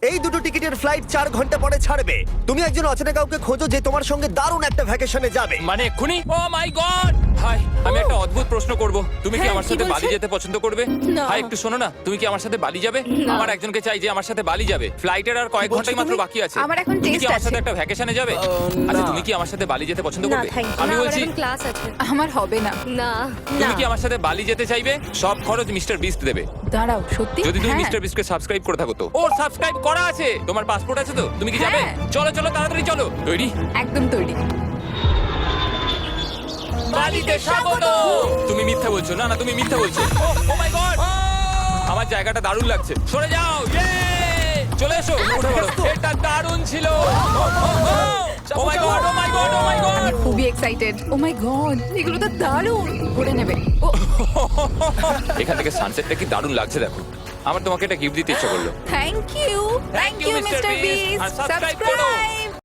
এই দুটো টিকিটের ফ্লাইট 4 ঘন্টা পরে ছাড়বে। তুমি একজন অচেনা কাউকে খোঁজো যে তোমার সঙ্গে দারুণ একটা ভ্যাকেশনে যাবে। মানে এক্ষুনি? ও মাই গড! হাই, আমি একটা অদ্ভুত প্রশ্ন করব। তুমি কি হ্যাঁ, আমার কি সাথে বলছেন? বালি যেতে পছন্দ করবে? না। হাই, একটু শোনো না, তুমি কি আমার সাথে বালি যাবে? না। আমার একজনকে চাই যে আমার সাথে বালি যাবে। ফ্লাইটের আর কয়েক বলছো ঘন্টাই মাত্র তুমি? বাকি আছে। আমার এখন তুমি কি test আমার সাথে আছে। একটা ভ্যাকেশনে যাবে? না। আচ্ছা, তুমি কি আমার সাথে বালি যেতে পছন্দ না, করবে? thank you. আমি না, আমার বলছি, এখন ক্লাস আছে। আমার হবে না। না তুমি কি আমার সাথে বালি যেতে চাইবে? সব খরচ মিস্টার বিস্ট দেবে। দাঁড়াও, সত্যি? যদি তুমি হ্যাঁ। মিস্টার বিস্টকে সাবস্ক্রাইব করে থাকো তো। ওর সাবস্ক্রাইব করা আছে। তোমার পাসপোর্ট আছে তো? তুমি কি যাবে? হ্যাঁ। চলো চলো, তাড়াতাড়ি চলো। তৈরি? একদম তৈরি। বালিতে স্বাগত। তুমি মিথ্যা বলছো। না না, তুমি মিথ্যা বলছো। ও মাই গড! আমার জায়গাটা দারুণ লাগছে। সরে যাও। ইয়ে! চলে এসো, উঠে পড়ো। এটা দারুণ ছিল। ও মাই গড, ও মাই গড, ও মাই গড! খুবই এক্সাইটেড। ও মাই গড, এগুলো তো দারুণ। ঘুরে নেবে। ও এখান থেকে সানসেটটা কি দারুণ লাগছে দেখো। আমার তোমাকে একটা গিফট দিতে ইচ্ছা করলো। Thank you. Thank you Mister Beast. আর সাবস্ক্রাইব করো।